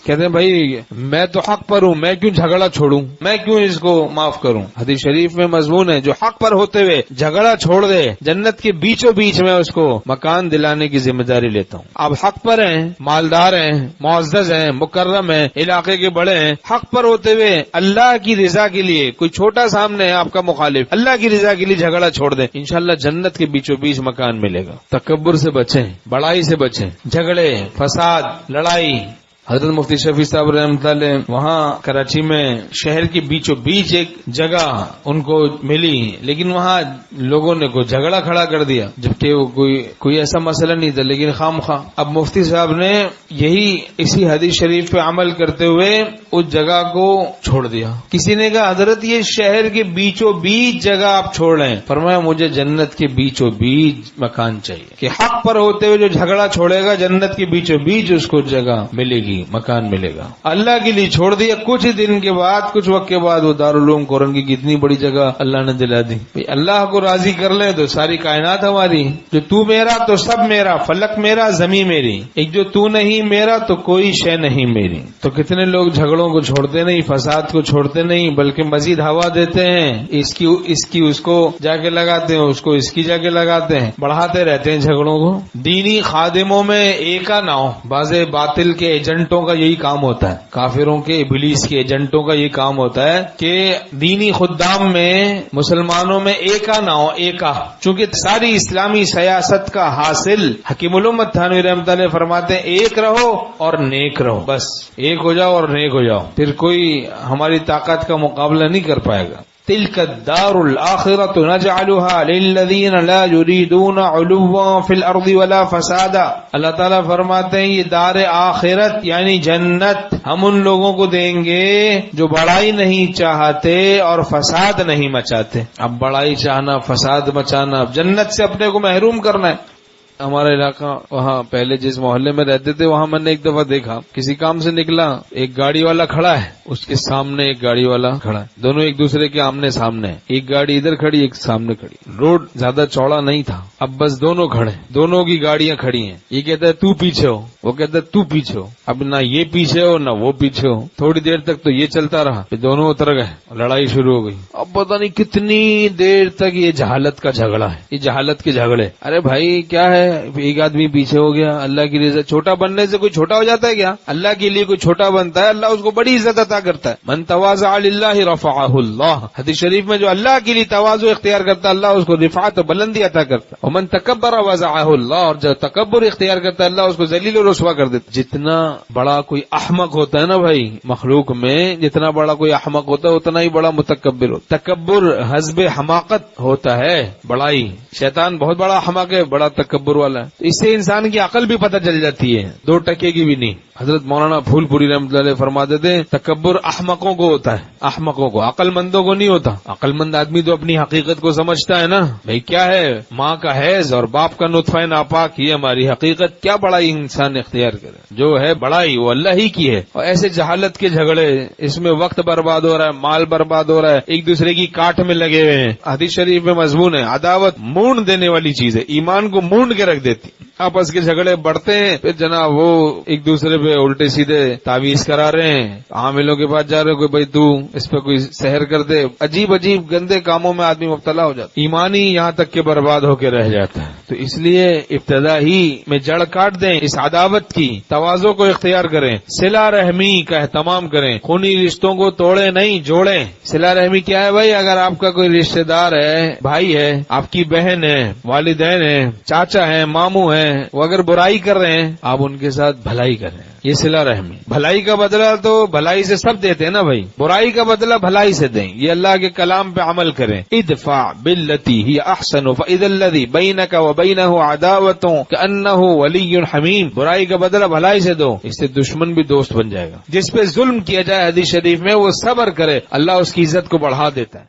کہتے ہیں بھائی میں تو حق پر ہوں، میں کیوں جھگڑا چھوڑوں، میں کیوں اس کو معاف کروں؟ حدیث شریف میں مضمون ہے جو حق پر ہوتے ہوئے جھگڑا چھوڑ دے جنت کے بیچوں بیچ میں اس کو مکان دلانے کی ذمہ داری لیتا ہوں۔ آپ حق پر ہیں، مالدار ہیں، معزز ہیں، مکرم ہیں، علاقے کے بڑے ہیں، حق پر ہوتے ہوئے اللہ کی رضا کے لیے کوئی چھوٹا سامنے ہے آپ کا مخالف، اللہ کی رضا کے لیے جھگڑا چھوڑ دیں، انشاءاللہ جنت کے بیچوں بیچ مکان ملے گا۔ تکبر سے بچیں، بڑائی سے بچیں، جھگڑے، فساد، لڑائی۔ حضرت مفتی شفیع صاحب رحمۃ اللہ علیہ وہاں کراچی میں شہر کے بیچوں بیچ ایک جگہ ان کو ملی، لیکن وہاں لوگوں نے کوئی جھگڑا کھڑا کر دیا، جبکہ وہ کوئی ایسا مسئلہ نہیں تھا، لیکن خام خواہ اب مفتی صاحب نے اسی حدیث شریف پہ عمل کرتے ہوئے اس جگہ کو چھوڑ دیا۔ کسی نے کہا حضرت یہ شہر کے بیچوں بیچ جگہ آپ چھوڑ رہے ہیں، فرمایا مجھے جنت کے بیچوں بیچ مکان چاہیے، کہ حق پر ہوتے ہوئے جو جھگڑا چھوڑے گا جنت کے بیچوں بیچ اس کو جگہ ملے گی، مکان ملے گا۔ اللہ کے لیے چھوڑ دیا، کچھ دن کے بعد، کچھ وقت کے بعد وہ دارالعلوم کورنگی کی اتنی بڑی جگہ اللہ نے دلا دی۔ اللہ کو راضی کر لے تو ساری کائنات ہماری، جو تو میرا تو سب میرا، فلک میرا زمین میری، ایک جو تو نہیں میرا تو کوئی شے نہیں میری۔ تو کتنے لوگ جھگڑوں کو چھوڑتے نہیں، فساد کو چھوڑتے نہیں، بلکہ مزید ہوا دیتے ہیں، اس کی اس کو جا کے لگاتے ہیں، اس کو اس کی جا کے لگاتے ہیں، بڑھاتے رہتے ہیں جھگڑوں کو۔ دینی خادموں میں ایکا نہ ہو، بعض باطل کے ایجنٹوں کا یہی کام ہوتا ہے، کافروں کے، ابلیس کے ایجنٹوں کا یہ کام ہوتا ہے کہ دینی خدام میں، مسلمانوں میں ایکا نہ ہو، ایکا، چونکہ ساری اسلامی سیاست کا حاصل حکیم الامت تھانوی رحمۃ اللہ فرماتے ہیں ایک رہو اور نیک رہو، بس ایک ہو جاؤ اور نیک ہو جاؤ، پھر کوئی ہماری طاقت کا مقابلہ نہیں کر پائے گا۔ تلک الدار الآخرۃ نجعلها للذین لا یریدون علوا فی الارض ولا فسادا۔ اللہ تعالیٰ فرماتے ہیں یہ دار آخرت یعنی جنت ہم ان لوگوں کو دیں گے جو بڑائی نہیں چاہتے اور فساد نہیں مچاتے۔ اب بڑائی چاہنا، فساد مچانا، اب جنت سے اپنے کو محروم کرنا ہے۔ ہمارا علاقہ، وہاں پہلے جس محلے میں رہتے تھے وہاں میں نے ایک دفعہ دیکھا، کسی کام سے نکلا، ایک گاڑی والا کھڑا ہے، اس کے سامنے ایک گاڑی والا کھڑا ہے، دونوں ایک دوسرے کے آمنے سامنے ہیں، ایک گاڑی ادھر کھڑی، ایک سامنے کھڑی، روڈ زیادہ چوڑا نہیں تھا، اب بس دونوں کھڑے، دونوں کی گاڑیاں کھڑی ہیں، یہ کہتا ہے تو پیچھے ہو، وہ کہتا ہے تو پیچھے ہو، اب نہ یہ پیچھے ہو نہ وہ پیچھے ہو، تھوڑی دیر تک تو یہ چلتا رہا، پھر دونوں اتر گئے، لڑائی شروع ہو گئی۔ اب پتہ نہیں کتنی دیر تک یہ جہالت کا جھگڑا ہے، یہ جہالت کے جھگڑے۔ ارے بھائی کیا ہے، ایک آدمی پیچھے ہو گیا، اللہ کی رضا، چھوٹا بننے سے کوئی چھوٹا ہو جاتا ہے کیا؟ اللہ کے لیے کوئی چھوٹا بنتا ہے اللہ اس کو بڑی عزت عطا کرتا ہے۔ من تواضع للہ رفعہ اللہ، حدیث شریف میں جو اللہ کے لیے تواضع اختیار کرتا ہے اللہ اس کو رفعت و بلندی عطا کرتا ہے۔ ومن تکبر وضعہ اللہ، اور جو تکبر اختیار کرتا ہے اللہ اس کو ذلیل و رسوا کر دیتا ہے۔ جتنا بڑا کوئی احمق ہوتا ہے نا بھائی مخلوق میں، جتنا بڑا کوئی احمق ہوتا ہے اتنا ہی بڑا متکبر ہوتا ہے۔ تکبر حسب حماقت ہوتا ہے، بڑائی، شیطان بہت بڑا احمق ہے، بڑا تکبر والا ہے، اس سے انسان کی عقل بھی پتہ چل جاتی ہے، 2 ٹکے کی بھی نہیں۔ حضرت مولانا پھول پوری رحمۃ اللہ علیہ فرماتے تھے تکبر احمقوں کو ہوتا ہے، احمقوں کو، عقل مندوں کو نہیں ہوتا۔ عقل مند آدمی تو اپنی حقیقت کو سمجھتا ہے نا، بھئی کیا ہے، ماں کا حیض اور باپ کا نطفہ ناپاک، یہ ہماری حقیقت، کیا بڑائی انسان اختیار کرے، جو ہے بڑائی وہ اللہ ہی کی ہے۔ اور ایسے جہالت کے جھگڑے، اس میں وقت برباد ہو رہا ہے، مال برباد ہو رہا ہے، ایک دوسرے کی کاٹ میں لگے ہوئے ہیں۔ حدیث شریف میں مضمون ہے عداوت مونڈ دینے والی چیز ہے، ایمان کو مونڈ کے رکھ دیتی، آپس کے جھگڑے بڑھتے ہیں، پھر جناب وہ ایک دوسرے پہ الٹے سیدھے تعویذ کرا رہے ہیں، عاملوں کے پاس جا رہے کوئی بھائی تو اس پہ کوئی سحر کر دے، عجیب عجیب گندے کاموں میں آدمی مبتلا ہو جاتا، ایمان ہی یہاں تک کہ برباد ہو کے رہ جاتا ہے۔ تو اس لیے ابتدا ہی میں جڑ کاٹ دیں اس عداوت کی، تواضع کو اختیار کریں، صلہ رحمی کا اہتمام کریں، خونی رشتوں کو توڑیں نہیں جوڑیں۔ صلہ رحمی کیا ہے بھائی؟ اگر آپ کا کوئی رشتہ دار ہے، بھائی ہے، آپ کی بہن ہے، والدین ہیں، چاچا ہیں، ماموں ہیں، وہ اگر برائی کر رہے ہیں آپ ان کے ساتھ بھلائی کریں، یہ صلہ رحمی۔ بھلائی کا بدلہ تو بھلائی سے سب دیتے ہیں نا بھائی، برائی کا بدلہ بھلائی سے دیں، یہ اللہ کے کلام پہ عمل کریں۔ ادفع باللتی ہی احسن فاذا الذی بینک وبینہ عداوۃ کأنہ ولی حمیم، برائی کا بدلہ بھلائی سے دو، اس سے دشمن بھی دوست بن جائے گا۔ جس پہ ظلم کیا جائے حدیث شریف میں وہ صبر کرے، اللہ اس کی عزت کو بڑھا دیتا ہے۔